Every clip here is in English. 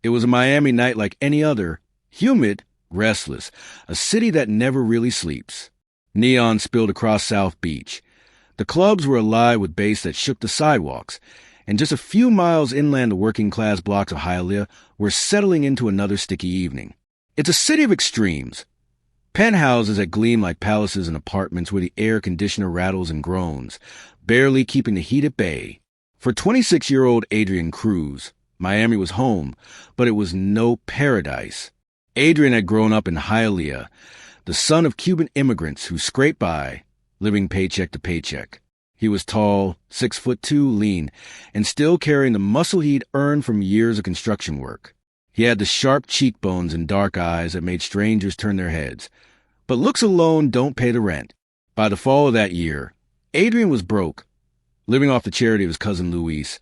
It was a Miami night like any other, humid, restless, a city that never really sleeps. Neon spilled across South Beach. The clubs were alive with bass that shook the sidewalks, and just a few miles inland the working-class blocks of Hialeah were settling into another sticky evening. It's a city of extremes. Penthouses that gleam like palaces and apartments where the air conditioner rattles and groans, barely keeping the heat at bay. For 26-year-old Adrian Cruz, Miami was home, but it was no paradise. Adrian had grown up in Hialeah, the son of Cuban immigrants who scraped by, living paycheck to paycheck. He was tall, 6'2", lean, and still carrying the muscle he'd earned from years of construction work. He had the sharp cheekbones and dark eyes that made strangers turn their heads. But looks alone don't pay the rent. By the fall of that year, Adrian was broke, living off the charity of his cousin Luis,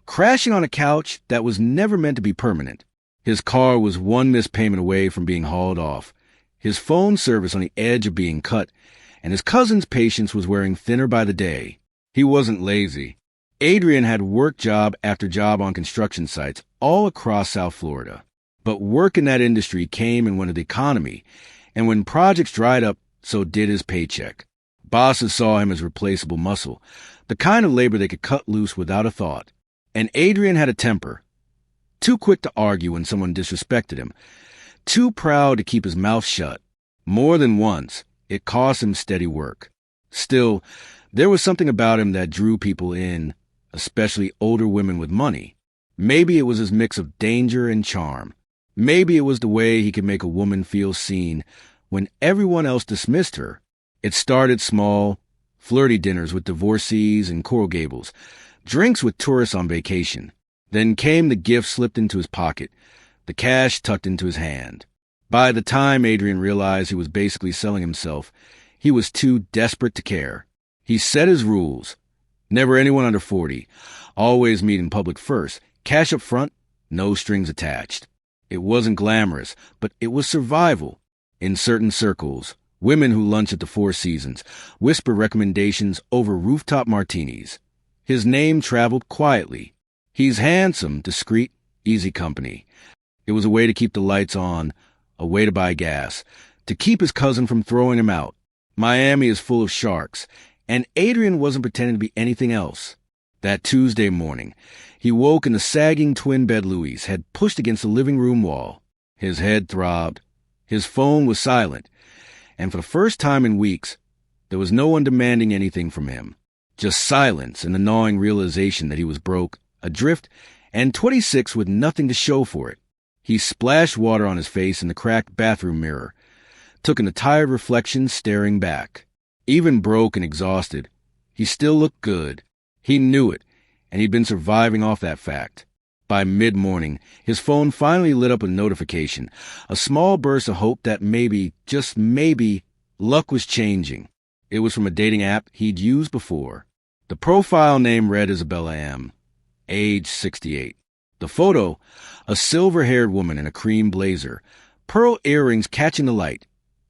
crashing on a couch that was never meant to be permanent. His car was one missed payment away from being hauled off, his phone service on the edge of being cut, and his cousin's patience was wearing thinner by the day. He wasn't lazy. Adrian had worked job after job on construction sites all across South Florida. But work in that industry came and went with the economy, and when projects dried up, so did his paycheck. Bosses saw him as replaceable muscle, the kind of labor they could cut loose without a thought. And Adrian had a temper. Too quick to argue when someone disrespected him. Too proud to keep his mouth shut. More than once, it cost him steady work. Still, there was something about him that drew people in, especially older women with money. Maybe it was his mix of danger and charm. Maybe it was the way he could make a woman feel seen when everyone else dismissed her. It started small, flirty dinners with divorcees and Coral Gables, drinks with tourists on vacation. Then came the gift slipped into his pocket, the cash tucked into his hand. By the time Adrian realized he was basically selling himself, he was too desperate to care. He set his rules. Never anyone under 40. Always meet in public first. Cash up front, no strings attached. It wasn't glamorous, but it was survival. In certain circles, women who lunch at the Four Seasons whisper recommendations over rooftop martinis. His name traveled quietly. He's handsome, discreet, easy company. It was a way to keep the lights on, a way to buy gas, to keep his cousin from throwing him out. Miami is full of sharks, and Adrian wasn't pretending to be anything else. That Tuesday morning, he woke in the sagging twin-bed Louis had pushed against the living room wall. His head throbbed. His phone was silent. And for the first time in weeks, there was no one demanding anything from him. Just silence and the gnawing realization that he was broke, adrift, and 26 with nothing to show for it. He splashed water on his face in the cracked bathroom mirror, took in the tired reflection staring back. Even broke and exhausted, he still looked good. He knew it, and he'd been surviving off that fact. By mid-morning, his phone finally lit up a notification, a small burst of hope that maybe, just maybe, luck was changing. It was from a dating app he'd used before. The profile name read Isabella M., age 68. The photo, a silver-haired woman in a cream blazer, pearl earrings catching the light,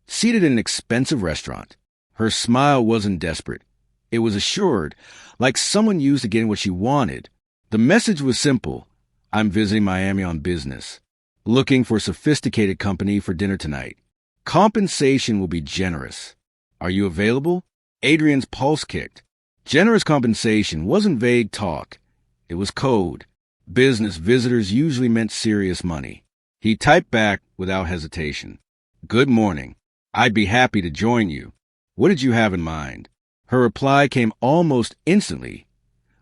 seated in an expensive restaurant. Her smile wasn't desperate. It was assured, like someone used to get what she wanted. The message was simple. I'm visiting Miami on business. Looking for sophisticated company for dinner tonight. Compensation will be generous. Are you available? Adrian's pulse kicked. Generous compensation wasn't vague talk. It was code. Business visitors usually meant serious money. He typed back without hesitation. Good morning. I'd be happy to join you. What did you have in mind? Her reply came almost instantly.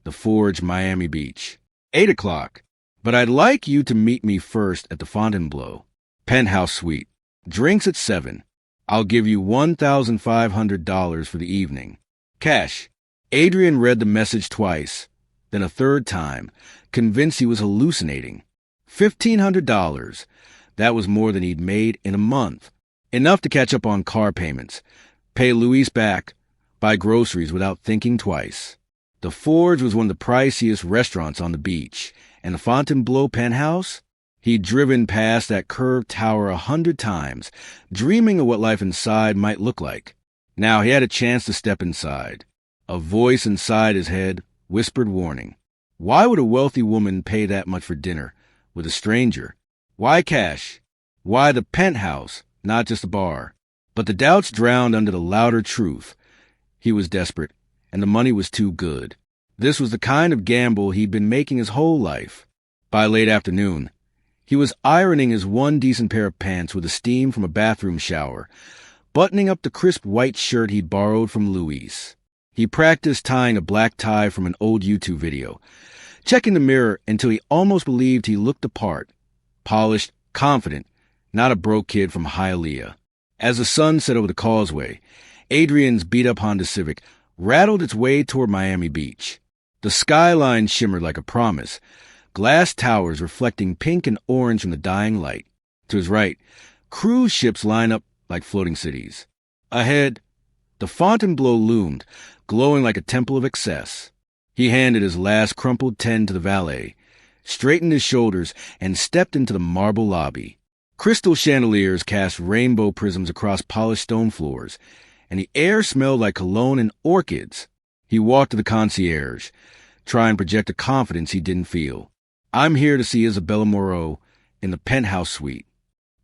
The Forge, Miami Beach. 8 o'clock. But I'd like you to meet me first at the Fontainebleau. Penthouse suite. Drinks at 7. I'll give you $1,500 for the evening. Cash. Adrian read the message twice, then a third time, convinced he was hallucinating. $1,500. That was more than he'd made in a month. Enough to catch up on car payments, pay Luis back, buy groceries without thinking twice. The Forge was one of the priciest restaurants on the beach, and the Fontainebleau penthouse? He'd driven past that curved tower 100 times, dreaming of what life inside might look like. Now he had a chance to step inside. A voice inside his head whispered warning. Why would a wealthy woman pay that much for dinner with a stranger? Why cash? Why the penthouse, not just a bar? But the doubts drowned under the louder truth. He was desperate, and the money was too good. This was the kind of gamble he'd been making his whole life. By late afternoon, he was ironing his one decent pair of pants with the steam from a bathroom shower, buttoning up the crisp white shirt he'd borrowed from Louise. He practiced tying a black tie from an old YouTube video, checking the mirror until he almost believed he looked the part. Polished, confident, not a broke kid from Hialeah. As the sun set over the causeway, Adrian's beat-up Honda Civic rattled its way toward Miami Beach. The skyline shimmered like a promise, glass towers reflecting pink and orange from the dying light. To his right, cruise ships line up like floating cities. Ahead, the Fontainebleau loomed, glowing like a temple of excess. He handed his last crumpled 10 to the valet, straightened his shoulders, and stepped into the marble lobby. Crystal chandeliers cast rainbow prisms across polished stone floors, and the air smelled like cologne and orchids. He walked to the concierge, trying to project a confidence he didn't feel. "I'm here to see Isabella Moreau in the penthouse suite."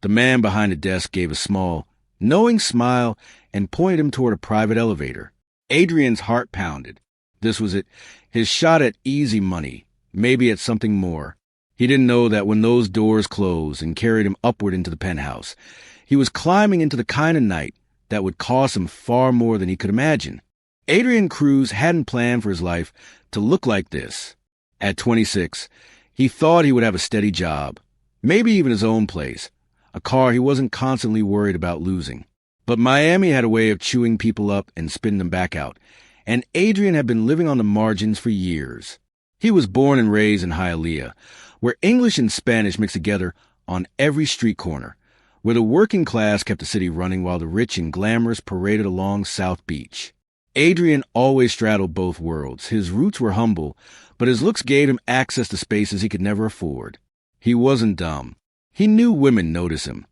The man behind the desk gave a small, knowing smile and pointed him toward a private elevator. Adrian's heart pounded. This was it, his shot at easy money, maybe at something more. He didn't know that when those doors closed and carried him upward into the penthouse, he was climbing into the kind of night that would cost him far more than he could imagine. Adrian Cruz hadn't planned for his life to look like this. At 26, he thought he would have a steady job, maybe even his own place, a car he wasn't constantly worried about losing. But Miami had a way of chewing people up and spitting them back out, and Adrian had been living on the margins for years. He was born and raised in Hialeah, where English and Spanish mixed together on every street corner, where the working class kept the city running while the rich and glamorous paraded along South Beach. Adrian always straddled both worlds. His roots were humble, but his looks gave him access to spaces he could never afford. He wasn't dumb. He knew women noticed him.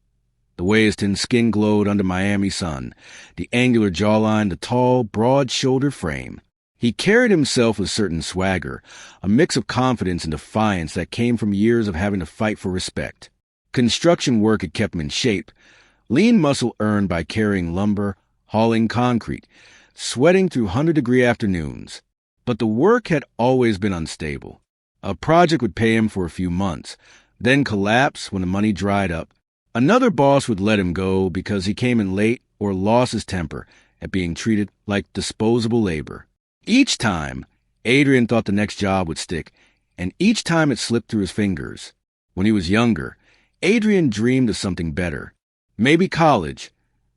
The way his thin skin glowed under Miami sun, the angular jawline, the tall, broad-shouldered frame. He carried himself with certain swagger, a mix of confidence and defiance that came from years of having to fight for respect. Construction work had kept him in shape, lean muscle earned by carrying lumber, hauling concrete, sweating through 100-degree afternoons. But the work had always been unstable. A project would pay him for a few months, then collapse when the money dried up. Another boss would let him go because he came in late or lost his temper at being treated like disposable labor. Each time, Adrian thought the next job would stick, and each time it slipped through his fingers. When he was younger, Adrian dreamed of something better. Maybe college,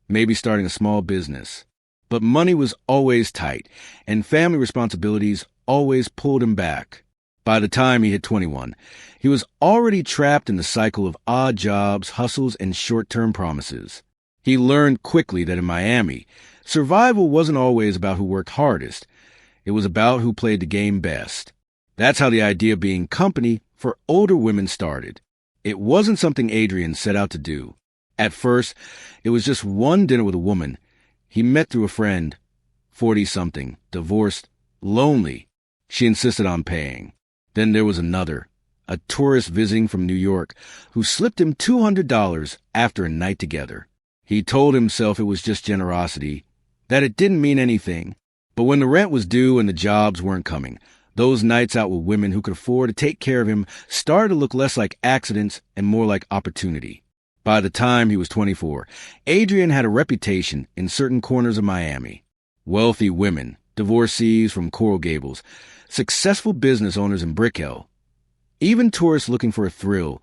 maybe starting a small business. But money was always tight, and family responsibilities always pulled him back. By the time he hit 21, he was already trapped in the cycle of odd jobs, hustles, and short-term promises. He learned quickly that in Miami, survival wasn't always about who worked hardest. It was about who played the game best. That's how the idea of being company for older women started. It wasn't something Adrian set out to do. At first, it was just one dinner with a woman he met through a friend, 40-something, divorced, lonely. She insisted on paying. Then there was another, a tourist visiting from New York, who slipped him $200 after a night together. He told himself it was just generosity, that it didn't mean anything. But when the rent was due and the jobs weren't coming, those nights out with women who could afford to take care of him started to look less like accidents and more like opportunity. By the time he was 24, Adrian had a reputation in certain corners of Miami. Wealthy women, divorcees from Coral Gables, successful business owners in Brickell. Even tourists looking for a thrill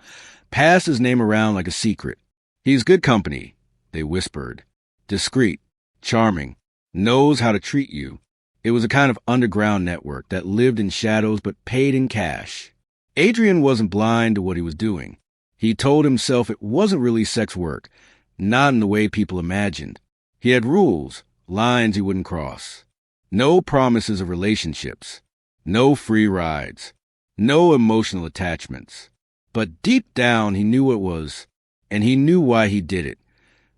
passed his name around like a secret. "He's good company," they whispered. "Discreet, charming, knows how to treat you." It was a kind of underground network that lived in shadows but paid in cash. Adrian wasn't blind to what he was doing. He told himself it wasn't really sex work, not in the way people imagined. He had rules, lines he wouldn't cross. No promises of relationships. No free rides. No emotional attachments. But deep down he knew it was, and he knew why he did it,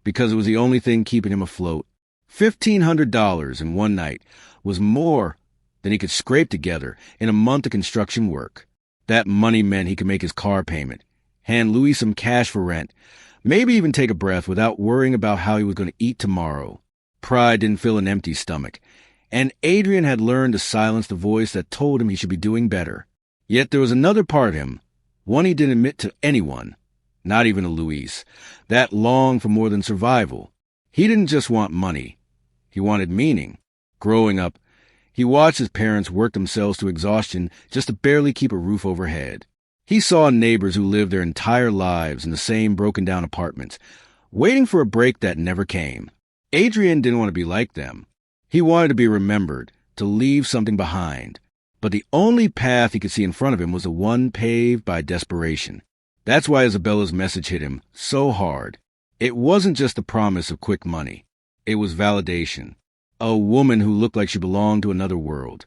because it was the only thing keeping him afloat. $1,500 in one night was more than he could scrape together in a month of construction work. That money meant he could make his car payment, hand Louis some cash for rent, maybe even take a breath without worrying about how he was going to eat tomorrow. Pride didn't fill an empty stomach, and Adrian had learned to silence the voice that told him he should be doing better. Yet there was another part of him, one he didn't admit to anyone, not even to Louise, that longed for more than survival. He didn't just want money. He wanted meaning. Growing up, he watched his parents work themselves to exhaustion just to barely keep a roof overhead. He saw neighbors who lived their entire lives in the same broken-down apartments, waiting for a break that never came. Adrian didn't want to be like them. He wanted to be remembered, to leave something behind. But the only path he could see in front of him was the one paved by desperation. That's why Isabella's message hit him so hard. It wasn't just the promise of quick money. It was validation. A woman who looked like she belonged to another world.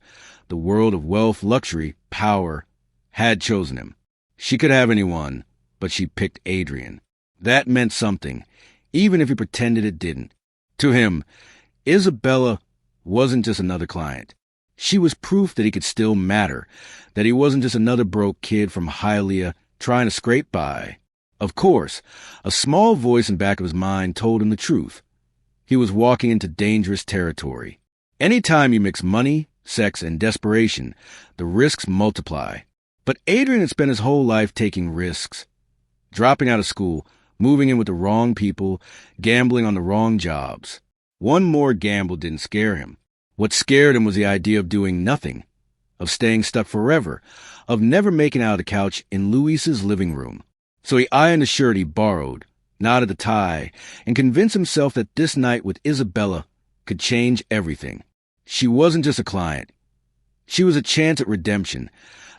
The world of wealth, luxury, power, had chosen him. She could have anyone, but she picked Adrian. That meant something, even if he pretended it didn't. To him, Isabella wasn't just another client. She was proof that he could still matter, that he wasn't just another broke kid from Hialeah trying to scrape by. Of course, a small voice in the back of his mind told him the truth. He was walking into dangerous territory. Anytime you mix money, sex, and desperation, the risks multiply. But Adrian had spent his whole life taking risks. Dropping out of school, moving in with the wrong people, gambling on the wrong jobs. One more gamble didn't scare him. What scared him was the idea of doing nothing, of staying stuck forever, of never making out of the couch in Luis's living room. So he ironed the shirt he borrowed, knotted the tie, and convinced himself that this night with Isabella could change everything. She wasn't just a client. She was a chance at redemption,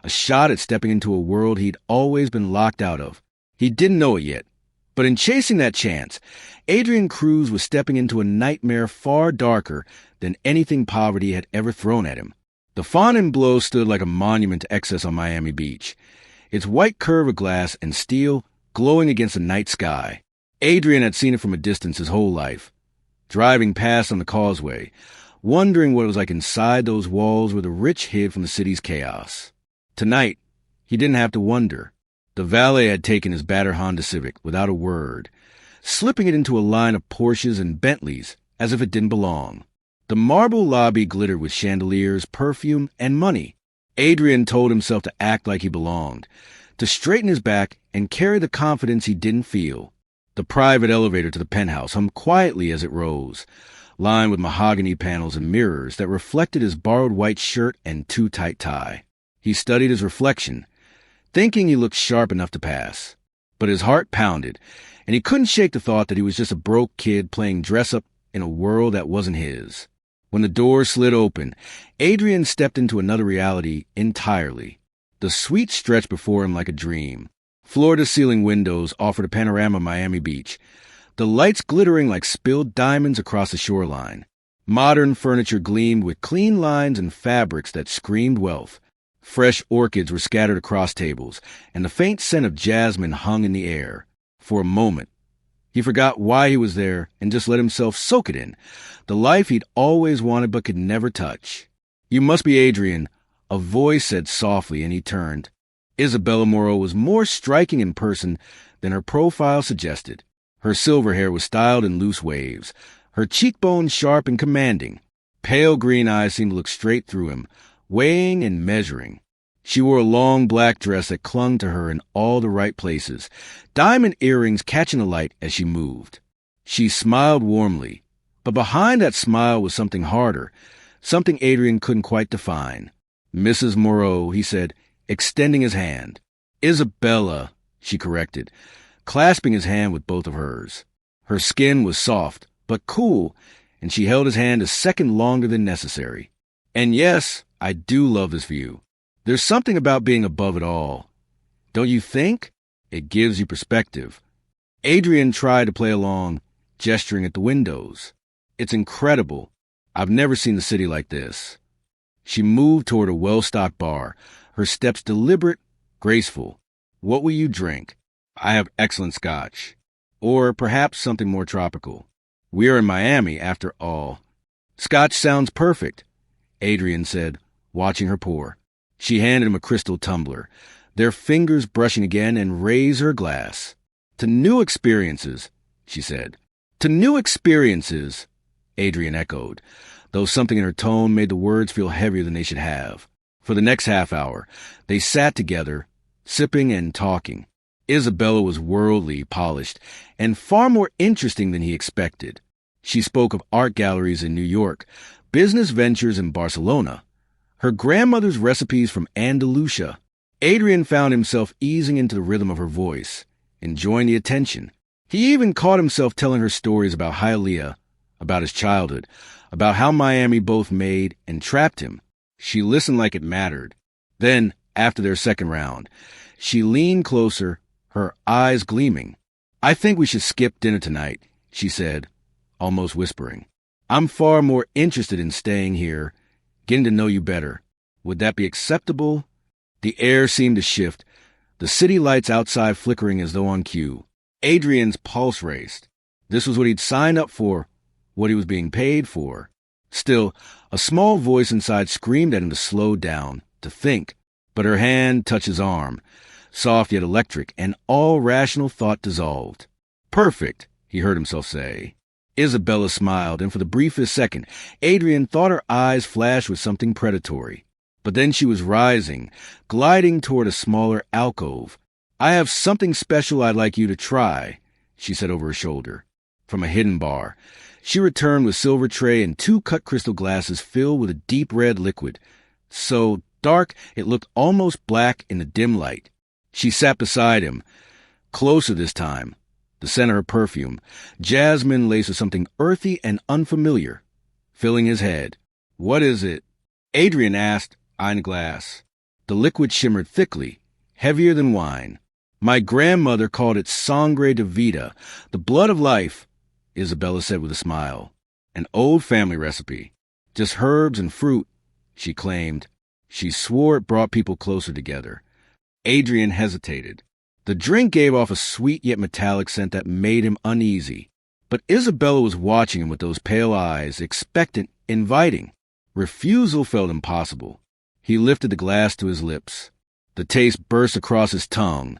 a shot at stepping into a world he'd always been locked out of. He didn't know it yet, but in chasing that chance, Adrian Cruz was stepping into a nightmare far darker than anything poverty had ever thrown at him. The Fontainebleau stood like a monument to excess on Miami Beach, its white curve of glass and steel glowing against the night sky. Adrian had seen it from a distance his whole life, driving past on the causeway, wondering what it was like inside those walls where the rich hid from the city's chaos. Tonight, he didn't have to wonder. The valet had taken his battered Honda Civic without a word, slipping it into a line of Porsches and Bentleys as if it didn't belong. The marble lobby glittered with chandeliers, perfume, and money. Adrian told himself to act like he belonged, to straighten his back and carry the confidence he didn't feel. The private elevator to the penthouse hummed quietly as it rose, lined with mahogany panels and mirrors that reflected his borrowed white shirt and too tight tie. He studied his reflection, thinking he looked sharp enough to pass. But his heart pounded, and he couldn't shake the thought that he was just a broke kid playing dress-up in a world that wasn't his. When the door slid open, Adrian stepped into another reality entirely. The suite stretched before him like a dream. Floor-to-ceiling windows offered a panorama of Miami Beach, the lights glittering like spilled diamonds across the shoreline. Modern furniture gleamed with clean lines and fabrics that screamed wealth. Fresh orchids were scattered across tables, and the faint scent of jasmine hung in the air. For a moment, he forgot why he was there and just let himself soak it in, the life he'd always wanted but could never touch. "You must be Adrian," a voice said softly, and he turned. Isabella Moreau was more striking in person than her profile suggested. Her silver hair was styled in loose waves, her cheekbones sharp and commanding. Pale green eyes seemed to look straight through him, weighing and measuring. She wore a long black dress that clung to her in all the right places, diamond earrings catching the light as she moved. She smiled warmly, but behind that smile was something harder, something Adrian couldn't quite define. "Mrs. Moreau," he said, extending his hand. "Isabella," she corrected, clasping his hand with both of hers. Her skin was soft, but cool, and she held his hand a second longer than necessary. "And yes, I do love this view. There's something about being above it all. Don't you think? It gives you perspective." Adrian tried to play along, gesturing at the windows. "It's incredible. I've never seen the city like this." She moved toward a well-stocked bar, her steps deliberate, graceful. "What will you drink?" "I have excellent scotch. Or perhaps something more tropical. We are in Miami, after all." "Scotch sounds perfect," Adrian said, watching her pour. She handed him a crystal tumbler, their fingers brushing again, and raise her glass. "To new experiences," she said. "To new experiences," Adrian echoed, though something in her tone made the words feel heavier than they should have. For the next half hour, they sat together, sipping and talking. Isabella was worldly, polished, and far more interesting than he expected. She spoke of art galleries in New York, business ventures in Barcelona, her grandmother's recipes from Andalusia. Adrian found himself easing into the rhythm of her voice, enjoying the attention. He even caught himself telling her stories about Hialeah, about his childhood, about how Miami both made and trapped him. She listened like it mattered. Then, after their second round, she leaned closer, her eyes gleaming. "I think we should skip dinner tonight," she said, almost whispering. "I'm far more interested in staying here, getting to know you better. Would that be acceptable?" The air seemed to shift, the city lights outside flickering as though on cue. Adrian's pulse raced. This was what he'd signed up for, what he was being paid for. Still, a small voice inside screamed at him to slow down, to think. But her hand touched his arm, soft yet electric, and all rational thought dissolved. "Perfect," he heard himself say. Isabella smiled, and for the briefest second, Adrian thought her eyes flashed with something predatory. But then she was rising, gliding toward a smaller alcove. "I have something special I'd like you to try," she said over her shoulder. From a hidden bar, she returned with silver tray and 2 cut crystal glasses filled with a deep red liquid, so dark it looked almost black in the dim light. She sat beside him, closer this time, the scent of her perfume, jasmine laced with something earthy and unfamiliar, filling his head. "What is it?" Adrian asked, eyeing the glass. The liquid shimmered thickly, heavier than wine. "My grandmother called it sangre de vida, the blood of life," Isabella said with a smile. "An old family recipe. Just herbs and fruit," she claimed. She swore it brought people closer together. Adrian hesitated. The drink gave off a sweet yet metallic scent that made him uneasy. But Isabella was watching him with those pale eyes, expectant, inviting. Refusal felt impossible. He lifted the glass to his lips. The taste burst across his tongue,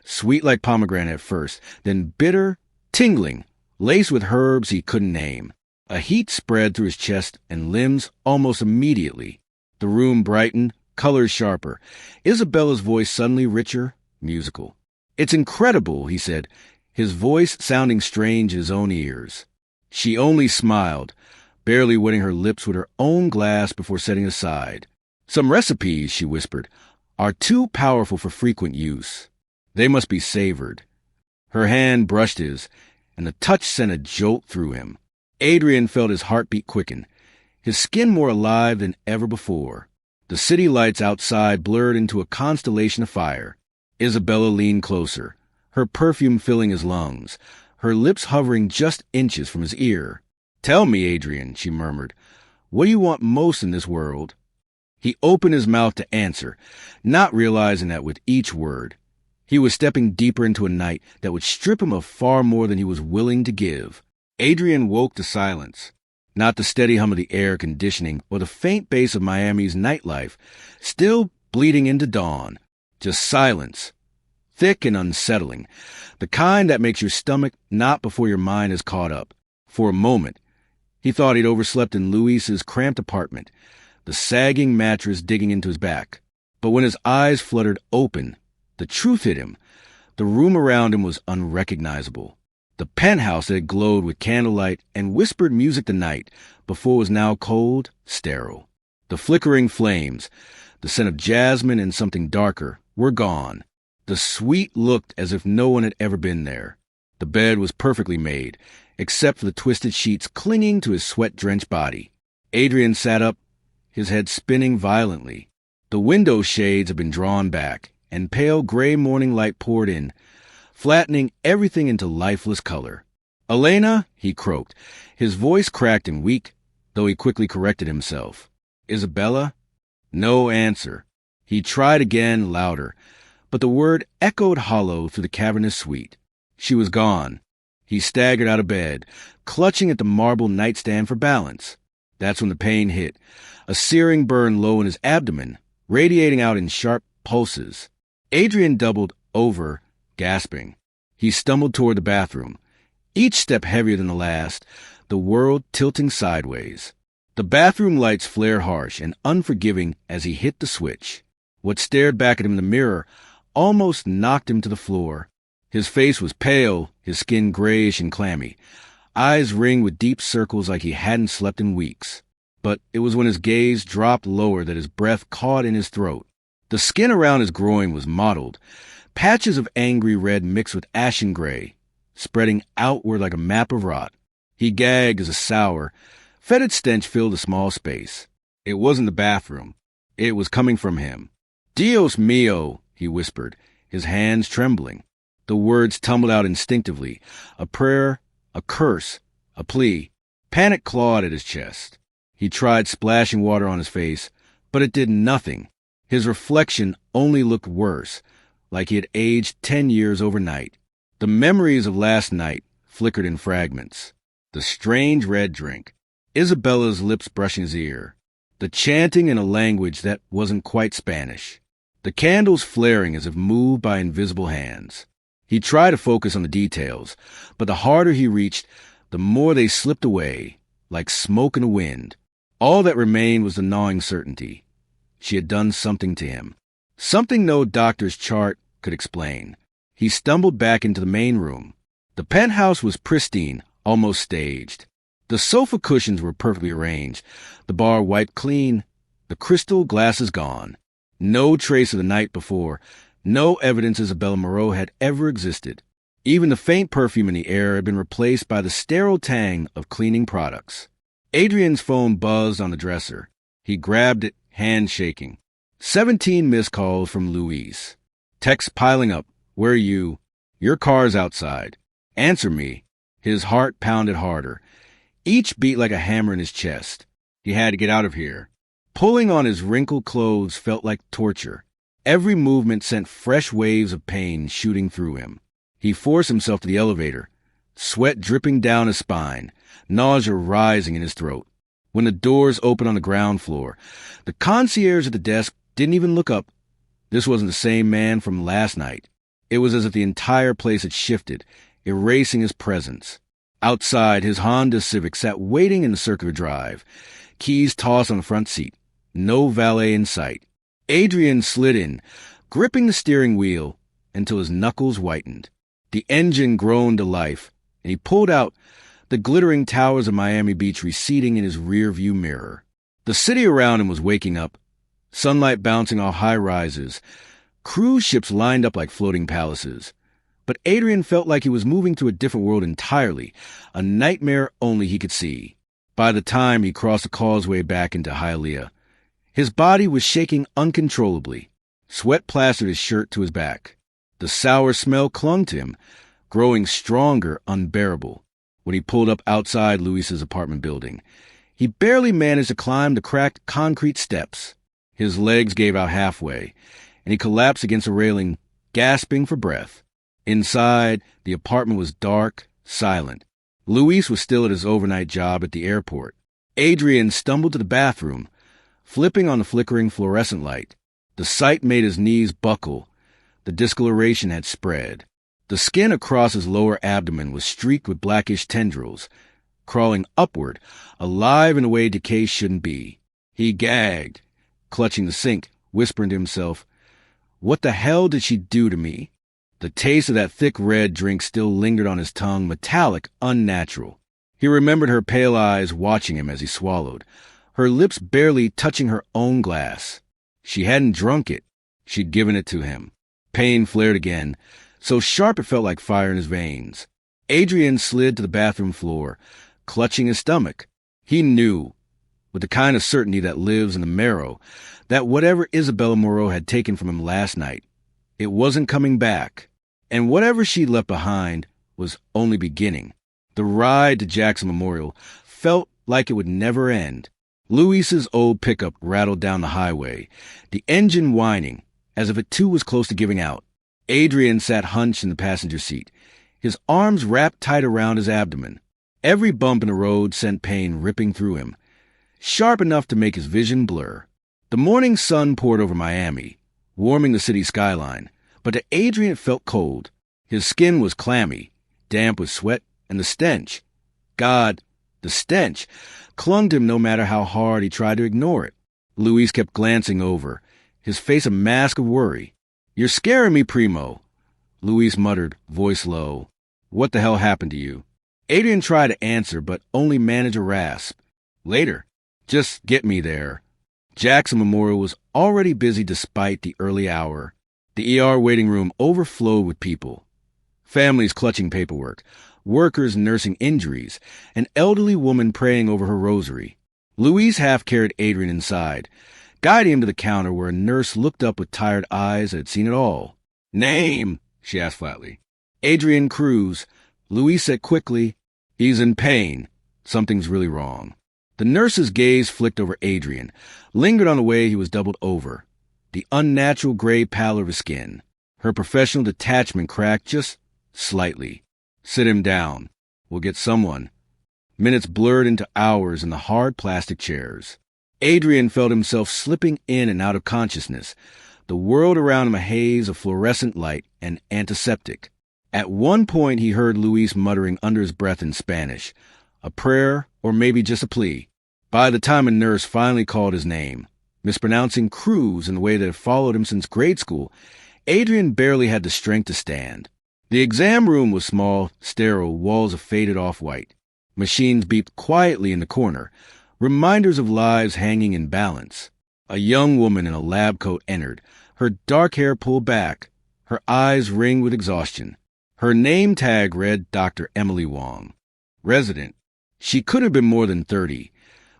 sweet like pomegranate at first, then bitter, tingling, laced with herbs he couldn't name. A heat spread through his chest and limbs almost immediately. The room brightened, colors sharper. Isabella's voice suddenly richer, musical. "It's incredible," he said, his voice sounding strange in his own ears. She only smiled, barely wetting her lips with her own glass before setting aside. "Some recipes," she whispered, "are too powerful for frequent use. They must be savored." Her hand brushed his, and the touch sent a jolt through him. Adrian felt his heartbeat quicken, his skin more alive than ever before. The city lights outside blurred into a constellation of fire. Isabella leaned closer, her perfume filling his lungs, her lips hovering just inches from his ear. "Tell me, Adrian," she murmured, "what do you want most in this world?" He opened his mouth to answer, not realizing that with each word, he was stepping deeper into a night that would strip him of far more than he was willing to give. Adrian woke to silence, not the steady hum of the air conditioning or the faint bass of Miami's nightlife, still bleeding into dawn. Just silence, thick and unsettling, the kind that makes your stomach knot before your mind is caught up. For a moment, he thought he'd overslept in Luis's cramped apartment, the sagging mattress digging into his back. But when his eyes fluttered open, the truth hit him. The room around him was unrecognizable. The penthouse that had glowed with candlelight and whispered music the night before was now cold, sterile. The flickering flames, the scent of jasmine and something darker, were gone. The suite looked as if no one had ever been there. The bed was perfectly made, except for the twisted sheets clinging to his sweat-drenched body. Adrian sat up, his head spinning violently. The window shades had been drawn back, and pale gray morning light poured in, flattening everything into lifeless color. "Elena," he croaked, his voice cracked and weak, though he quickly corrected himself. "Isabella?" No answer. He tried again, louder, but the word echoed hollow through the cavernous suite. She was gone. He staggered out of bed, clutching at the marble nightstand for balance. That's when the pain hit, a searing burn low in his abdomen, radiating out in sharp pulses. Adrian doubled over, gasping. He stumbled toward the bathroom, each step heavier than the last, the world tilting sideways. The bathroom lights flared harsh and unforgiving as he hit the switch. What stared back at him in the mirror almost knocked him to the floor. His face was pale, his skin grayish and clammy, eyes ringed with deep circles like he hadn't slept in weeks. But it was when his gaze dropped lower that his breath caught in his throat. The skin around his groin was mottled, patches of angry red mixed with ashen gray, spreading outward like a map of rot. He gagged as a sour, fetid stench filled the small space. It wasn't the bathroom. It was coming from him. "Dios mío," he whispered, his hands trembling. The words tumbled out instinctively, a prayer, a curse, a plea. Panic clawed at his chest. He tried splashing water on his face, but it did nothing. His reflection only looked worse, like he had aged 10 years overnight. The memories of last night flickered in fragments. The strange red drink, Isabella's lips brushing his ear, the chanting in a language that wasn't quite Spanish, the candles flaring as if moved by invisible hands. He tried to focus on the details, but the harder he reached, the more they slipped away, like smoke in the wind. All that remained was the gnawing certainty. She had done something to him, something no doctor's chart could explain. He stumbled back into the main room. The penthouse was pristine, almost staged. The sofa cushions were perfectly arranged, the bar wiped clean, the crystal glasses gone. No trace of the night before, no evidence Isabella Moreau had ever existed. Even the faint perfume in the air had been replaced by the sterile tang of cleaning products. Adrian's phone buzzed on the dresser. He grabbed it, hand shaking. 17 missed calls from Luis. Texts piling up. "Where are you? Your car's outside. Answer me." His heart pounded harder. Each beat like a hammer in his chest. He had to get out of here. Pulling on his wrinkled clothes felt like torture. Every movement sent fresh waves of pain shooting through him. He forced himself to the elevator, sweat dripping down his spine, nausea rising in his throat. When the doors opened on the ground floor, the concierge at the desk didn't even look up. This wasn't the same man from last night. It was as if the entire place had shifted, erasing his presence. Outside, his Honda Civic sat waiting in the circular drive, keys tossed on the front seat. No valet in sight. Adrian slid in, gripping the steering wheel until his knuckles whitened. The engine groaned to life, and he pulled out, the glittering towers of Miami Beach receding in his rear-view mirror. The city around him was waking up, sunlight bouncing off high-rises, cruise ships lined up like floating palaces. But Adrian felt like he was moving to a different world entirely, a nightmare only he could see. By the time he crossed the causeway back into Hialeah, his body was shaking uncontrollably. Sweat plastered his shirt to his back. The sour smell clung to him, growing stronger, unbearable. When he pulled up outside Luis's apartment building, he barely managed to climb the cracked concrete steps. His legs gave out halfway, and he collapsed against a railing, gasping for breath. Inside, the apartment was dark, silent. Luis was still at his overnight job at the airport. Adrian stumbled to the bathroom, flipping on the flickering fluorescent light. The sight made his knees buckle. The discoloration had spread. The skin across his lower abdomen was streaked with blackish tendrils, crawling upward, alive in a way decay shouldn't be. He gagged, clutching the sink, whispering to himself, "What the hell did she do to me?" The taste of that thick red drink still lingered on his tongue, metallic, unnatural. He remembered her pale eyes watching him as he swallowed, her lips barely touching her own glass. She hadn't drunk it. She'd given it to him. Pain flared again, so sharp it felt like fire in his veins. Adrian slid to the bathroom floor, clutching his stomach. He knew, with the kind of certainty that lives in the marrow, that whatever Isabella Moreau had taken from him last night, it wasn't coming back. And whatever she left behind was only beginning. The ride to Jackson Memorial felt like it would never end. Luis's old pickup rattled down the highway, the engine whining, as if it too was close to giving out. Adrian sat hunched in the passenger seat, his arms wrapped tight around his abdomen. Every bump in the road sent pain ripping through him, sharp enough to make his vision blur. The morning sun poured over Miami, warming the city skyline. But to Adrian it felt cold. His skin was clammy, damp with sweat, and the stench. God, the stench clung to him no matter how hard he tried to ignore it. Luis kept glancing over, his face a mask of worry. "You're scaring me, Primo," Luis muttered, voice low. "What the hell happened to you?" Adrian tried to answer, but only managed a rasp. "Later. Just get me there." Jackson Memorial was already busy despite the early hour. The ER waiting room overflowed with people. Families clutching paperwork, workers nursing injuries, an elderly woman praying over her rosary. Luis half-carried Adrian inside, guiding him to the counter where a nurse looked up with tired eyes that had seen it all. "Name?" she asked flatly. "Adrian Cruz." Luis said quickly, "He's in pain. Something's really wrong." The nurse's gaze flicked over Adrian, lingered on the way he was doubled over, the unnatural gray pallor of his skin. Her professional detachment cracked just slightly. "Sit him down. We'll get someone." Minutes blurred into hours in the hard plastic chairs. Adrian felt himself slipping in and out of consciousness, the world around him a haze of fluorescent light and antiseptic. At one point he heard Luis muttering under his breath in Spanish, a prayer or maybe just a plea. By the time a nurse finally called his name, mispronouncing Cruz in a way that had followed him since grade school, Adrian barely had the strength to stand. The exam room was small, sterile, walls of faded off-white. Machines beeped quietly in the corner, reminders of lives hanging in balance. A young woman in a lab coat entered, her dark hair pulled back, her eyes ringed with exhaustion. Her name tag read Dr. Emily Wong. Resident. She could have been more than 30,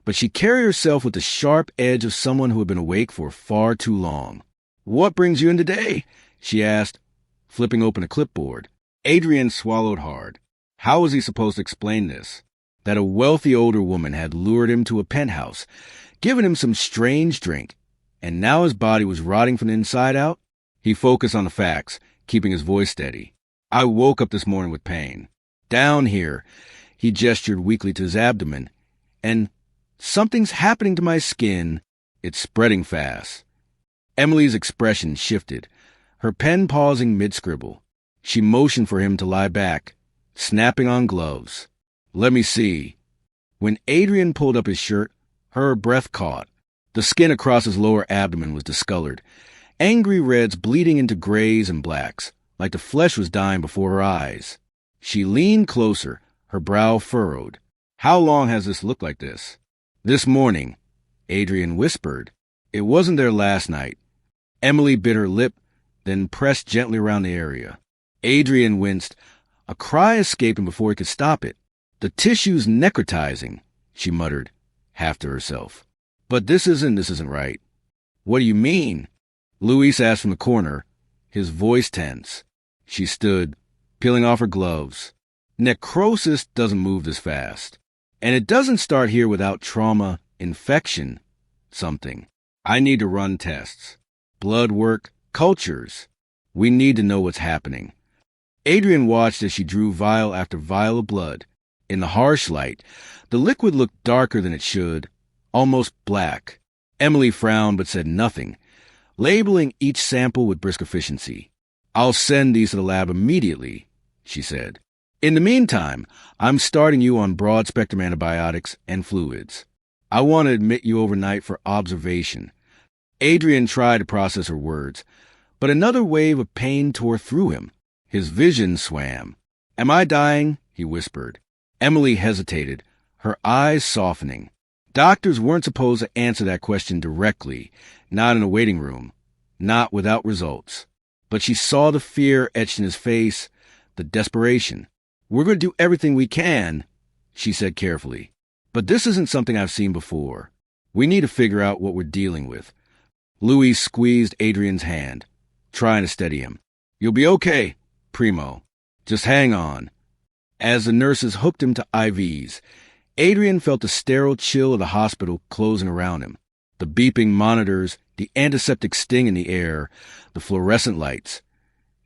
but she carried herself with the sharp edge of someone who had been awake for far too long. "What brings you in today?" she asked, flipping open a clipboard. Adrian swallowed hard. How was he supposed to explain this? That a wealthy older woman had lured him to a penthouse, given him some strange drink, and now his body was rotting from the inside out? He focused on the facts, keeping his voice steady. "I woke up this morning with pain. Down here," he gestured weakly to his abdomen, "and something's happening to my skin. It's spreading fast." Emily's expression shifted, her pen pausing mid-scribble. She motioned for him to lie back, snapping on gloves. "Let me see." When Adrian pulled up his shirt, her breath caught. The skin across his lower abdomen was discolored, angry reds bleeding into grays and blacks, like the flesh was dying before her eyes. She leaned closer, her brow furrowed. "How long has this looked like this?" "This morning," Adrian whispered. "It wasn't there last night." Emily bit her lip, then pressed gently around the area. Adrian winced. A cry escaped him before he could stop it. "The tissue's necrotizing," she muttered, half to herself. "But this isn't right." "What do you mean?" Luis asked from the corner, his voice tense. She stood, peeling off her gloves. "Necrosis doesn't move this fast. And it doesn't start here without trauma, infection, something. I need to run tests. Blood work, cultures. We need to know what's happening." Adrian watched as she drew vial after vial of blood. In the harsh light, the liquid looked darker than it should, almost black. Emily frowned but said nothing, labeling each sample with brisk efficiency. "I'll send these to the lab immediately," she said. "In the meantime, I'm starting you on broad-spectrum antibiotics and fluids. I want to admit you overnight for observation." Adrian tried to process her words, but another wave of pain tore through him. His vision swam. "Am I dying?" he whispered. Emily hesitated, her eyes softening. Doctors weren't supposed to answer that question directly, not in a waiting room, not without results. But she saw the fear etched in his face, the desperation. "We're going to do everything we can," she said carefully. "But this isn't something I've seen before. We need to figure out what we're dealing with." Luis squeezed Adrian's hand, trying to steady him. "You'll be okay, Primo. Just hang on." As the nurses hooked him to IVs, Adrian felt the sterile chill of the hospital closing around him. The beeping monitors, the antiseptic sting in the air, the fluorescent lights.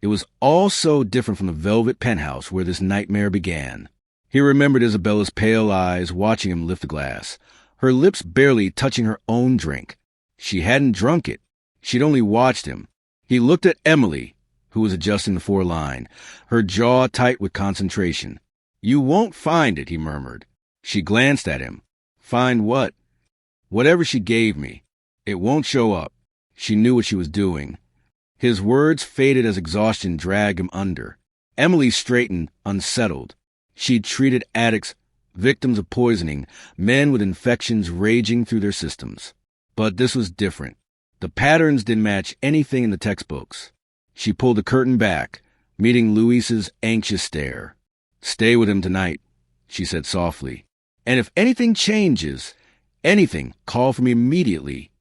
It was all so different from the velvet penthouse where this nightmare began. He remembered Isabella's pale eyes watching him lift the glass, her lips barely touching her own drink. She hadn't drunk it. She'd only watched him. He looked at Emily, who was adjusting the four-line, her jaw tight with concentration. "You won't find it," he murmured. She glanced at him. "Find what?" "Whatever she gave me. It won't show up." She knew what she was doing. His words faded as exhaustion dragged him under. Emily straightened, unsettled. She'd treated addicts, victims of poisoning, men with infections raging through their systems. But this was different. The patterns didn't match anything in the textbooks. She pulled the curtain back, meeting Luis's anxious stare. "Stay with him tonight," she said softly. "And if anything changes, anything, call for me immediately."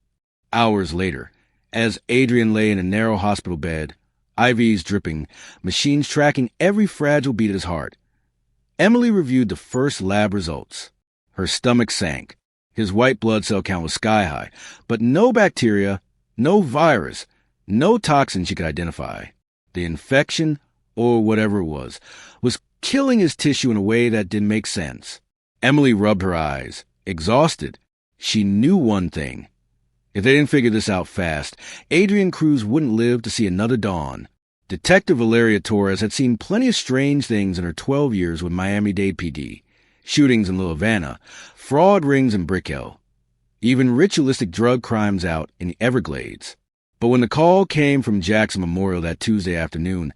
Hours later, as Adrian lay in a narrow hospital bed, IVs dripping, machines tracking every fragile beat of his heart, Emily reviewed the first lab results. Her stomach sank. His white blood cell count was sky high, but no bacteria, no virus, no toxin she could identify. The infection, or whatever it was killing his tissue in a way that didn't make sense. Emily rubbed her eyes, exhausted. She knew one thing. If they didn't figure this out fast, Adrian Cruz wouldn't live to see another dawn. Detective Valeria Torres had seen plenty of strange things in her 12 years with Miami-Dade PD. Shootings in Little Havana, fraud rings in Brickell, even ritualistic drug crimes out in the Everglades. But when the call came from Jackson Memorial that Tuesday afternoon,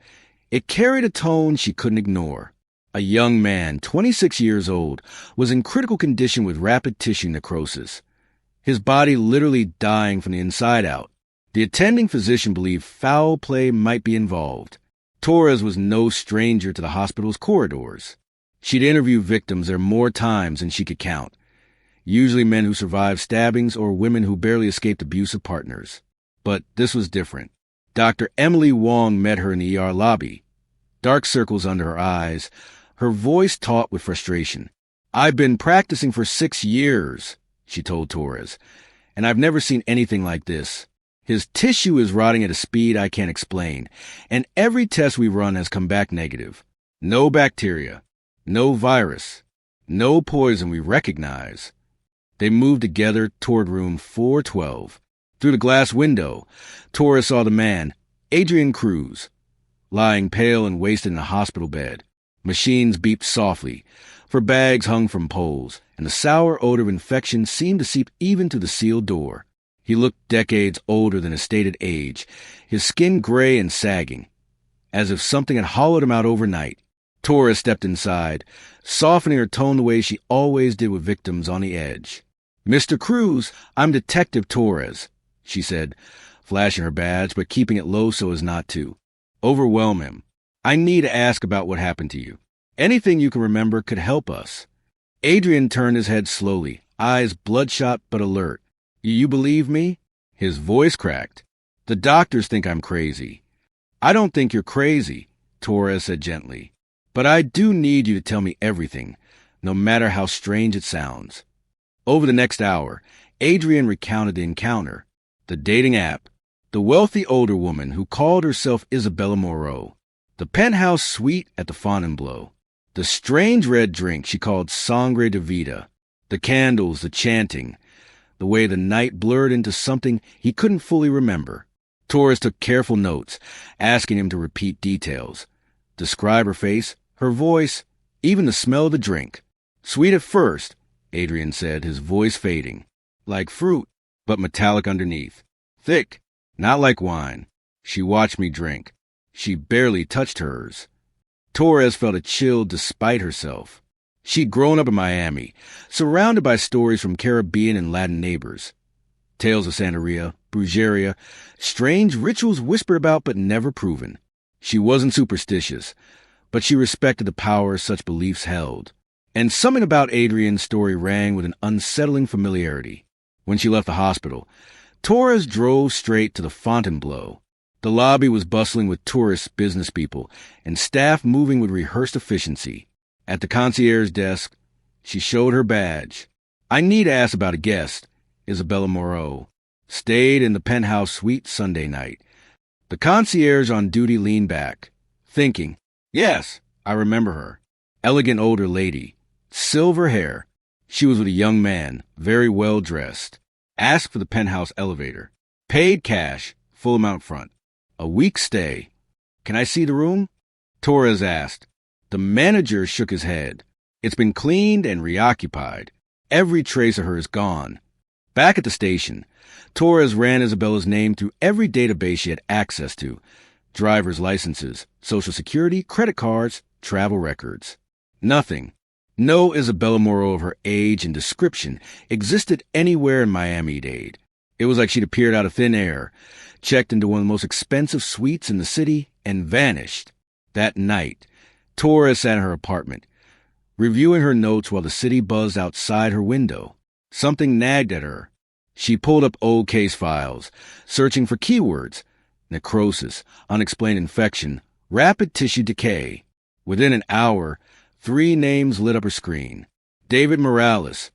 it carried a tone she couldn't ignore. A young man, 26 years old, was in critical condition with rapid tissue necrosis. His body literally dying from the inside out. The attending physician believed foul play might be involved. Torres was no stranger to the hospital's corridors. She'd interviewed victims there more times than she could count, usually men who survived stabbings or women who barely escaped abusive partners. But this was different. Dr. Emily Wong met her in the ER lobby, dark circles under her eyes, her voice taut with frustration. "I've been practicing for 6 years, she told Torres, "and I've never seen anything like this. His tissue is rotting at a speed I can't explain, and every test we run has come back negative. No bacteria, no virus, no poison we recognize." They moved together toward room 412. Through the glass window, Torres saw the man, Adrian Cruz, lying pale and wasted in a hospital bed. Machines beeped softly, for bags hung from poles, and the sour odor of infection seemed to seep even to the sealed door. He looked decades older than his stated age, his skin gray and sagging, as if something had hollowed him out overnight. Torres stepped inside, softening her tone the way she always did with victims on the edge. "Mr. Cruz, I'm Detective Torres," she said, flashing her badge, but keeping it low so as not to overwhelm him. "I need to ask about what happened to you. Anything you can remember could help us." Adrian turned his head slowly, eyes bloodshot but alert. "You believe me?" His voice cracked. "The doctors think I'm crazy." "I don't think you're crazy," Torres said gently. "But I do need you to tell me everything, no matter how strange it sounds." Over the next hour, Adrian recounted the encounter, the dating app, the wealthy older woman who called herself Isabella Moreau, the penthouse suite at the Fontainebleau, the strange red drink she called Sangre de Vida, the candles, the chanting, the way the night blurred into something he couldn't fully remember. Torres took careful notes, asking him to repeat details, describe her face, her voice, even the smell of the drink. "Sweet at first," Adrian said, his voice fading. "Like fruit, but metallic underneath. Thick, not like wine." She watched me drink. She barely touched hers. Torres felt a chill despite herself. She'd grown up in Miami, surrounded by stories from Caribbean and Latin neighbors. Tales of Santeria, brujeria, strange rituals whispered about but never proven. She wasn't superstitious, but she respected the power such beliefs held. And something about Adrian's story rang with an unsettling familiarity. When she left the hospital, Torres drove straight to the Fontainebleau. The lobby was bustling with tourists, business people, and staff moving with rehearsed efficiency. At the concierge desk, she showed her badge. "I need to ask about a guest, Isabella Moreau. Stayed in the penthouse suite Sunday night." The concierge on duty leaned back, thinking, "Yes, I remember her. Elegant older lady. Silver hair. She was with a young man, very well dressed. Asked for the penthouse elevator. Paid cash, full amount front. A week's stay." "Can I see the room?" Torres asked. The manager shook his head. "It's been cleaned and reoccupied. Every trace of her is gone." Back at the station, Torres ran Isabella's name through every database she had access to: driver's licenses, Social Security, credit cards, travel records. Nothing. No Isabella Moreau of her age and description existed anywhere in Miami-Dade. It was like she'd appeared out of thin air, checked into one of the most expensive suites in the city, and vanished. That night, Torres sat in her apartment, reviewing her notes while the city buzzed outside her window. Something nagged at her. She pulled up old case files, searching for keywords: necrosis, unexplained infection, rapid tissue decay. Within an hour, 3 names lit up her screen. David Morales,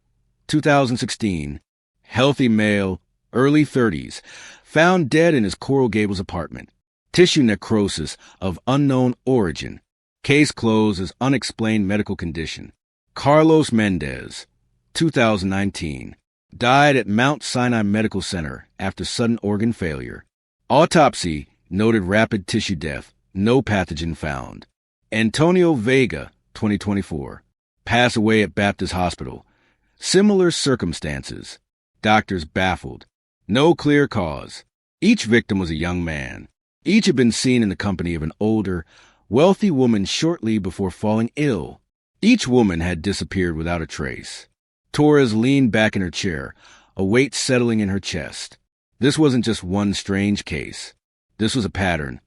2016, healthy male, early 30s, found dead in his Coral Gables apartment. Tissue necrosis of unknown origin. Case closed as unexplained medical condition. Carlos Mendez, 2019, died at Mount Sinai Medical Center after sudden organ failure. Autopsy noted rapid tissue death, no pathogen found. Antonio Vega, 2024, passed away at Baptist Hospital. Similar circumstances. Doctors baffled. No clear cause. Each victim was a young man. Each had been seen in the company of an older, wealthy woman shortly before falling ill. Each woman had disappeared without a trace. Torres leaned back in her chair, a weight settling in her chest. This wasn't just one strange case. This was a pattern,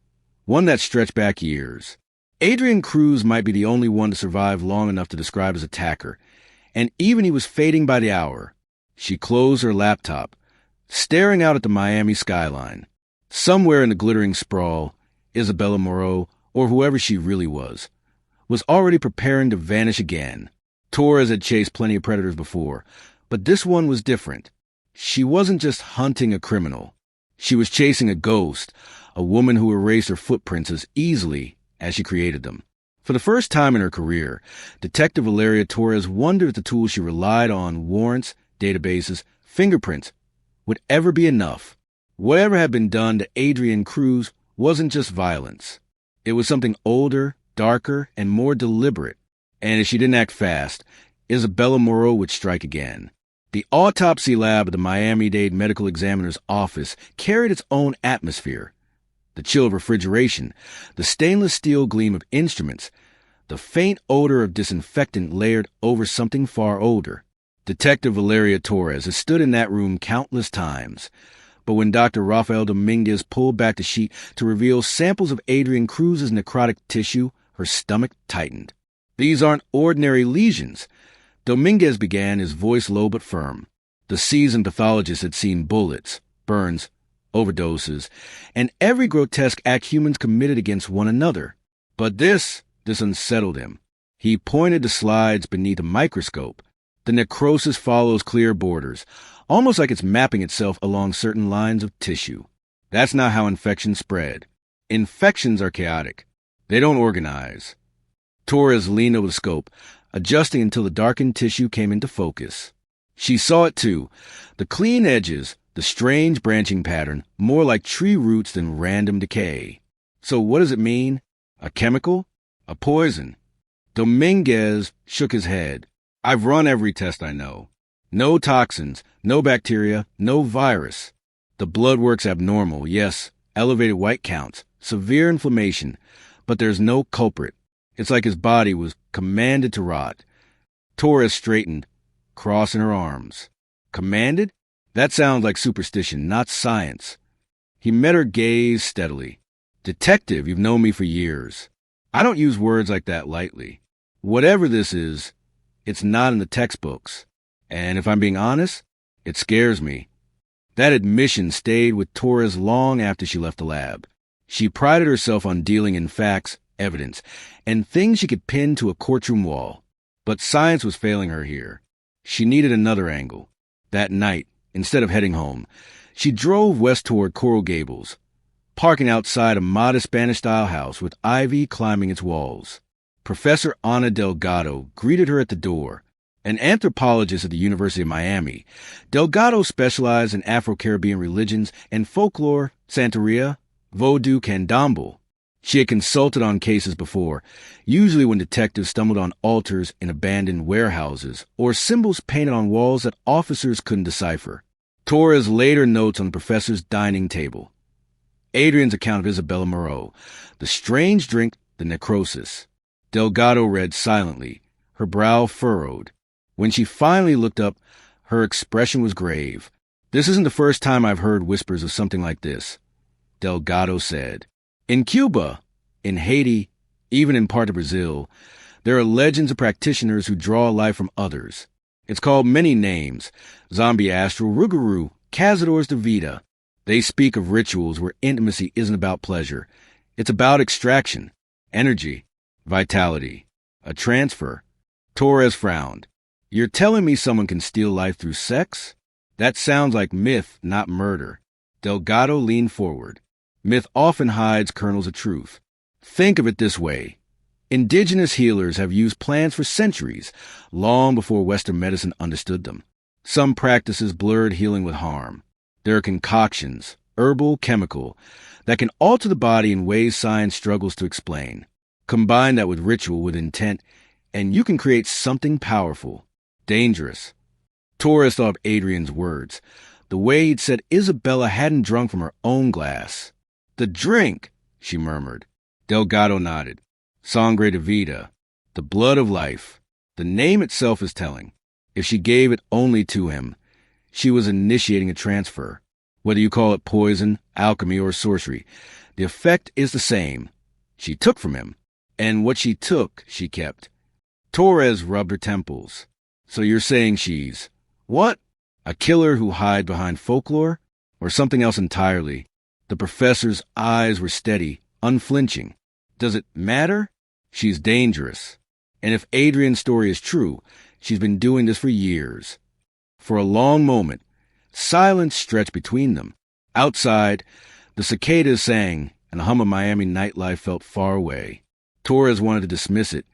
one that stretched back years. Adrian Cruz might be the only one to survive long enough to describe his attacker, and even he was fading by the hour. She closed her laptop, staring out at the Miami skyline. Somewhere in the glittering sprawl, Isabella Moreau, or whoever she really was already preparing to vanish again. Torres had chased plenty of predators before, but this one was different. She wasn't just hunting a criminal. She was chasing a ghost, a woman who erased her footprints as easily as she created them. For the first time in her career, Detective Valeria Torres wondered if the tools she relied on, warrants, databases, fingerprints, would ever be enough. Whatever had been done to Adrian Cruz wasn't just violence. It was something older, darker, and more deliberate. And if she didn't act fast, Isabella Moreau would strike again. The autopsy lab at the Miami-Dade Medical Examiner's office carried its own atmosphere. The chill of refrigeration, the stainless steel gleam of instruments, the faint odor of disinfectant layered over something far older. Detective Valeria Torres had stood in that room countless times. But when Dr. Rafael Dominguez pulled back the sheet to reveal samples of Adrian Cruz's necrotic tissue, her stomach tightened. "These aren't ordinary lesions," Dominguez began, his voice low but firm. The seasoned pathologist had seen bullets, burns, overdoses, and every grotesque act humans committed against one another. But this unsettled him. He pointed to slides beneath a microscope. The necrosis follows clear borders, almost like it's mapping itself along certain lines of tissue. That's not how infections spread. Infections are chaotic. They don't organize. Torres leaned over the scope, adjusting until the darkened tissue came into focus. She saw it too, the clean edges, the strange branching pattern, more like tree roots than random decay. So what does it mean? A chemical? A poison? Dominguez shook his head. "I've run every test I know. No toxins, no bacteria, no virus. The blood work's abnormal, yes, elevated white counts, severe inflammation, but there's no culprit. It's like his body was commanded to rot." Torres straightened, crossing her arms. "Commanded? That sounds like superstition, not science." He met her gaze steadily. "Detective, you've known me for years. I don't use words like that lightly. Whatever this is, it's not in the textbooks. And if I'm being honest, it scares me." That admission stayed with Torres long after she left the lab. She prided herself on dealing in facts, evidence, and things she could pin to a courtroom wall. But science was failing her here. She needed another angle. That night, instead of heading home, she drove west toward Coral Gables, parking outside a modest Spanish-style house with ivy climbing its walls. Professor Ana Delgado greeted her at the door. An anthropologist at the University of Miami, Delgado specialized in Afro-Caribbean religions and folklore, Santeria, Vodou, Candomblé. She had consulted on cases before, usually when detectives stumbled on altars in abandoned warehouses or symbols painted on walls that officers couldn't decipher. Torres later notes on the professor's dining table Adrian's account of Isabella Moreau, the strange drink, the necrosis. Delgado read silently, her brow furrowed. When she finally looked up, her expression was grave. "This isn't the first time I've heard whispers of something like this," Delgado said. "In Cuba, in Haiti, even in part of Brazil, there are legends of practitioners who draw life from others. It's called many names: zombie astral, Rougarou, cazadores de vida. They speak of rituals where intimacy isn't about pleasure. It's about extraction, energy, vitality, a transfer." Torres frowned. "You're telling me someone can steal life through sex? That sounds like myth, not murder." Delgado leaned forward. "Myth often hides kernels of truth. Think of it this way. Indigenous healers have used plants for centuries, long before Western medicine understood them. Some practices blurred healing with harm. There are concoctions, herbal, chemical, that can alter the body in ways science struggles to explain. Combine that with ritual, with intent, and you can create something powerful, dangerous." Torres thought of Adrian's words, the way he'd said Isabella hadn't drunk from her own glass. "The drink," she murmured. Delgado nodded. "Sangre de vida, the blood of life." The name itself is telling. If she gave it only to him, she was initiating a transfer. Whether you call it poison, alchemy, or sorcery, the effect is the same. She took from him, and what she took, she kept. Torres rubbed her temples. "So you're saying she's what? A killer who hides behind folklore? Or something else entirely?" The professor's eyes were steady, unflinching. "Does it matter? She's dangerous. And if Adrian's story is true, she's been doing this for years." For a long moment, silence stretched between them. Outside, the cicadas sang, and the hum of Miami nightlife felt far away. Torres wanted to dismiss it,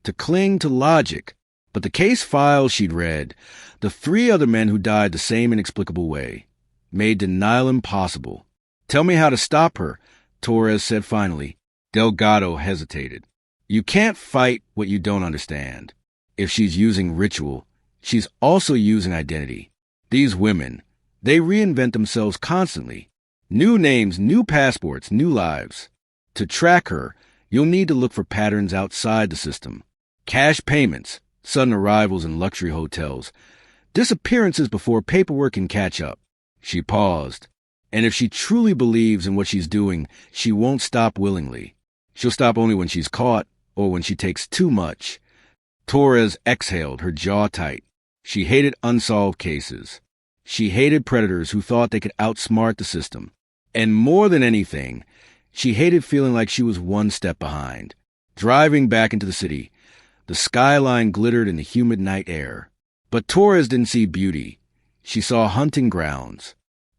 to cling to logic, but the case files she'd read, the 3 other men who died the same inexplicable way, made denial impossible. "Tell me how to stop her," Torres said finally. Delgado hesitated. "You can't fight what you don't understand. If she's using ritual, she's also using identity. These women, they reinvent themselves constantly. New names, new passports, new lives. To track her, you'll need to look for patterns outside the system. Cash payments, sudden arrivals in luxury hotels, disappearances before paperwork can catch up." She paused. "And if she truly believes in what she's doing, she won't stop willingly. She'll stop only when she's caught or when she takes too much." Torres exhaled, her jaw tight. She hated unsolved cases. She hated predators who thought they could outsmart the system. And more than anything, she hated feeling like she was one step behind. Driving back into the city, the skyline glittered in the humid night air. But Torres didn't see beauty. She saw hunting grounds.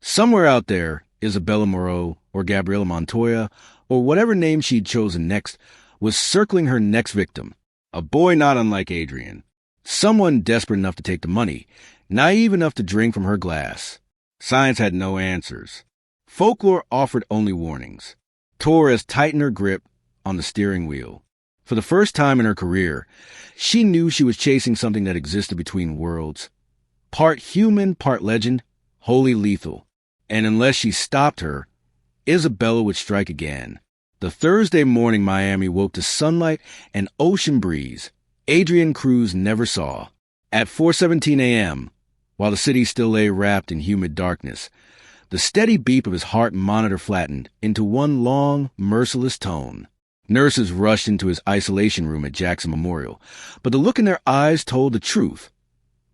Somewhere out there, Isabella Moreau or Gabriela Montoya, or whatever name she'd chosen next, was circling her next victim. A boy not unlike Adrian. Someone desperate enough to take the money, naive enough to drink from her glass. Science had no answers. Folklore offered only warnings. Torres tightened her grip on the steering wheel. For the first time in her career, she knew she was chasing something that existed between worlds. Part human, part legend, wholly lethal. And unless she stopped her, Isabella would strike again. The Thursday morning Miami woke to sunlight and ocean breeze Adrian Cruz never saw. At 4:17 a.m., while the city still lay wrapped in humid darkness, the steady beep of his heart monitor flattened into one long, merciless tone. Nurses rushed into his isolation room at Jackson Memorial, but the look in their eyes told the truth.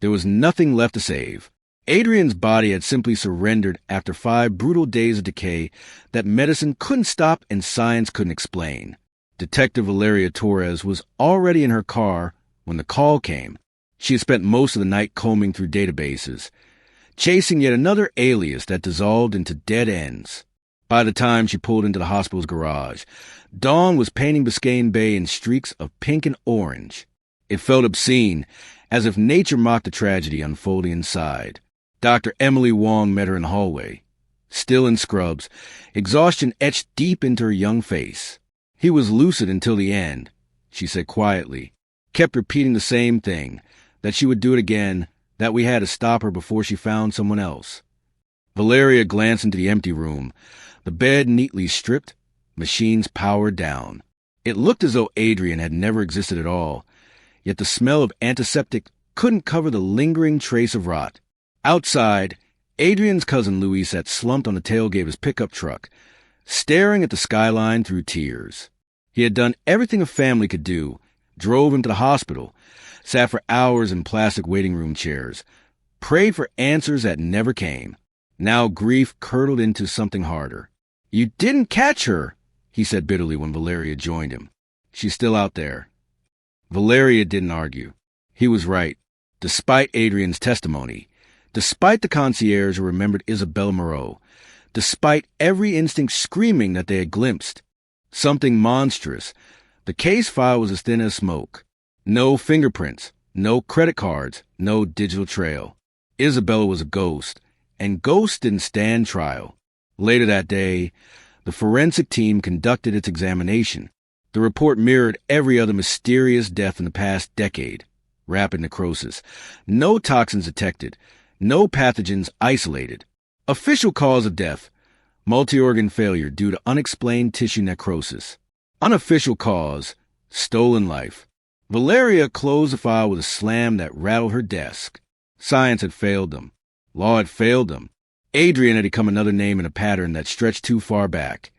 There was nothing left to save. Adrian's body had simply surrendered after 5 brutal days of decay that medicine couldn't stop and science couldn't explain. Detective Valeria Torres was already in her car when the call came. She had spent most of the night combing through databases, chasing yet another alias that dissolved into dead ends. By the time she pulled into the hospital's garage, dawn was painting Biscayne Bay in streaks of pink and orange. It felt obscene, as if nature mocked the tragedy unfolding inside. Dr. Emily Wong met her in the hallway. Still in scrubs, exhaustion etched deep into her young face. He was lucid until the end, she said quietly, kept repeating the same thing, that she would do it again, that we had to stop her before she found someone else. Valeria glanced into the empty room, the bed neatly stripped, machines powered down. It looked as though Adrian had never existed at all, yet the smell of antiseptic couldn't cover the lingering trace of rot. Outside, Adrian's cousin Louis sat slumped on the tailgate of his pickup truck, staring at the skyline through tears. He had done everything a family could do, drove him to the hospital, sat for hours in plastic waiting room chairs, prayed for answers that never came. Now grief curdled into something harder. "You didn't catch her," he said bitterly when Valeria joined him. "She's still out there." Valeria didn't argue. He was right. Despite Adrian's testimony, despite the concierge who remembered Isabella Moreau, despite every instinct screaming that they had glimpsed something monstrous, the case file was as thin as smoke. No fingerprints, no credit cards, no digital trail. Isabella was a ghost, and ghosts didn't stand trial. Later that day, the forensic team conducted its examination. The report mirrored every other mysterious death in the past decade. Rapid necrosis. No toxins detected. No pathogens isolated. Official cause of death: multi-organ failure due to unexplained tissue necrosis. Unofficial cause: stolen life. Valeria closed the file with a slam that rattled her desk. Science had failed them. Law had failed them. Adrian had become another name in a pattern that stretched too far back,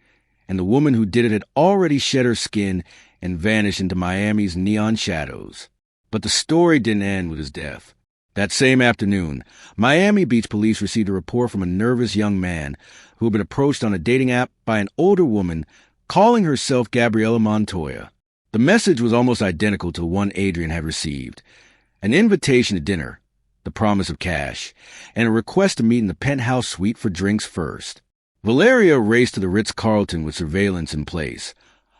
and the woman who did it had already shed her skin and vanished into Miami's neon shadows. But the story didn't end with his death. That same afternoon, Miami Beach police received a report from a nervous young man who had been approached on a dating app by an older woman calling herself Gabriela Montoya. The message was almost identical to the one Adrian had received: an invitation to dinner, the promise of cash, and a request to meet in the penthouse suite for drinks first. Valeria raced to the Ritz-Carlton with surveillance in place,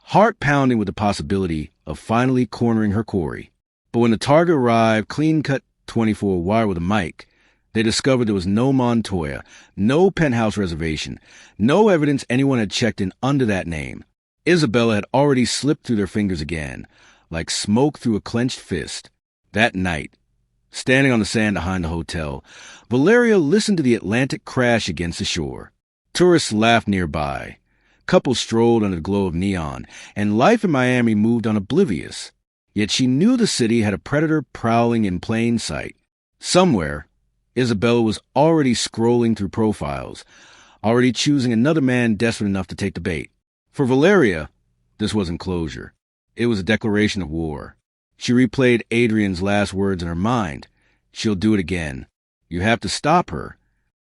heart pounding with the possibility of finally cornering her quarry. But when the target arrived, clean-cut 24 wire with a mic, they discovered there was no Montoya, no penthouse reservation, no evidence anyone had checked in under that name. Isabella had already slipped through their fingers again, like smoke through a clenched fist. That night, standing on the sand behind the hotel, Valeria listened to the Atlantic crash against the shore. Tourists laughed nearby. Couples strolled under the glow of neon, and life in Miami moved on oblivious. Yet she knew the city had a predator prowling in plain sight. Somewhere, Isabella was already scrolling through profiles, already choosing another man desperate enough to take the bait. For Valeria, this wasn't closure. It was a declaration of war. She replayed Adrian's last words in her mind. "She'll do it again. You have to stop her."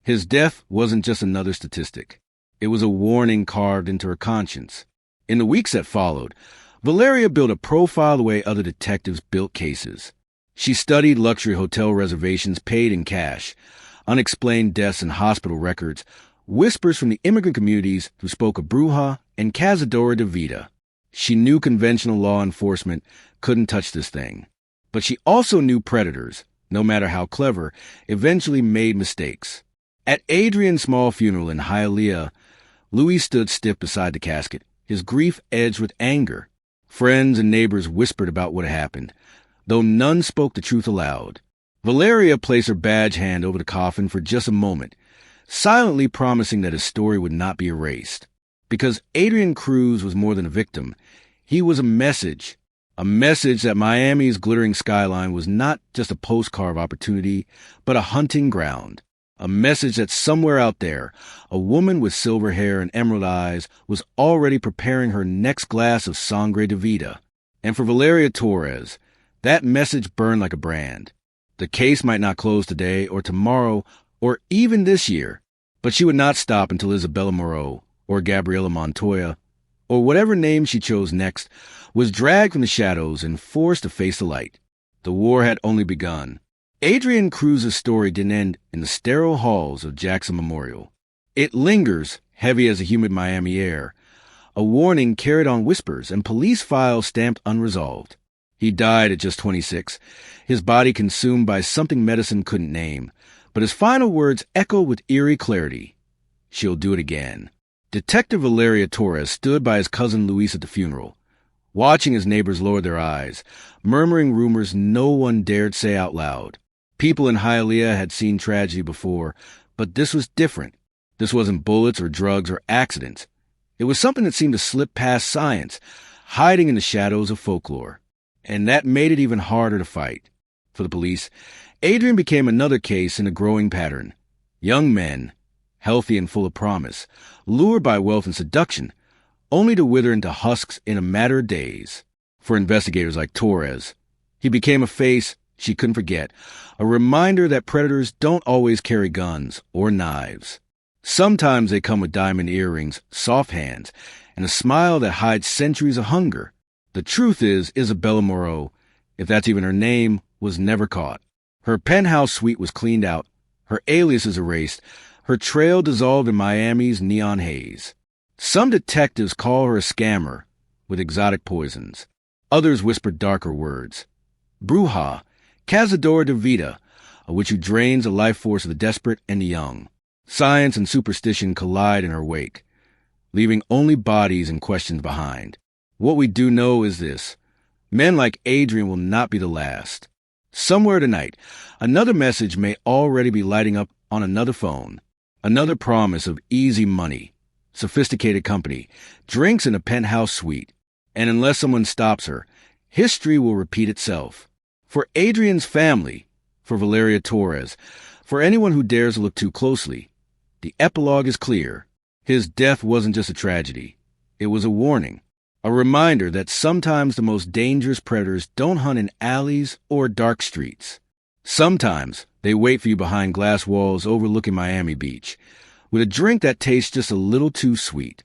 His death wasn't just another statistic. It was a warning carved into her conscience. In the weeks that followed, Valeria built a profile the way other detectives built cases. She studied luxury hotel reservations paid in cash, unexplained deaths and hospital records, whispers from the immigrant communities who spoke of Bruja and Cazadora de Vida. She knew conventional law enforcement couldn't touch this thing. But she also knew predators, no matter how clever, eventually made mistakes. At Adrian's small funeral in Hialeah, Louis stood stiff beside the casket, his grief edged with anger. Friends and neighbors whispered about what had happened, though none spoke the truth aloud. Valeria placed her badge hand over the coffin for just a moment, silently promising that his story would not be erased. Because Adrian Cruz was more than a victim. He was a message that Miami's glittering skyline was not just a postcard opportunity, but a hunting ground. A message that somewhere out there, a woman with silver hair and emerald eyes was already preparing her next glass of sangre de vida. And for Valeria Torres, that message burned like a brand. The case might not close today or tomorrow or even this year, but she would not stop until Isabella Moreau, or Gabriela Montoya, or whatever name she chose next, was dragged from the shadows and forced to face the light. The war had only begun. Adrian Cruz's story didn't end in the sterile halls of Jackson Memorial. It lingers, heavy as the humid Miami air, a warning carried on whispers and police files stamped unresolved. He died at just 26, his body consumed by something medicine couldn't name, but his final words echoed with eerie clarity: "She'll do it again." Detective Valeria Torres stood by his cousin Luis at the funeral, watching his neighbors lower their eyes, murmuring rumors no one dared say out loud. People in Hialeah had seen tragedy before, but this was different. This wasn't bullets or drugs or accidents. It was something that seemed to slip past science, hiding in the shadows of folklore. And that made it even harder to fight. For the police, Adrian became another case in a growing pattern. Young men, healthy and full of promise, lured by wealth and seduction, only to wither into husks in a matter of days. For investigators like Torres, he became a face she couldn't forget, a reminder that predators don't always carry guns or knives. Sometimes they come with diamond earrings, soft hands, and a smile that hides centuries of hunger. The truth is, Isabella Moreau, if that's even her name, was never caught. Her penthouse suite was cleaned out, her aliases erased, her trail dissolved in Miami's neon haze. Some detectives call her a scammer with exotic poisons. Others whisper darker words. Bruja, cazadora de vida, a witch who drains the life force of the desperate and the young. Science and superstition collide in her wake, leaving only bodies and questions behind. What we do know is this: men like Adrian will not be the last. Somewhere tonight, another message may already be lighting up on another phone. Another promise of easy money, sophisticated company, drinks in a penthouse suite. And unless someone stops her, history will repeat itself. For Adrian's family, for Valeria Torres, for anyone who dares to look too closely, the epilogue is clear. His death wasn't just a tragedy. It was a warning, a reminder that sometimes the most dangerous predators don't hunt in alleys or dark streets. Sometimes they wait for you behind glass walls overlooking Miami Beach, with a drink that tastes just a little too sweet.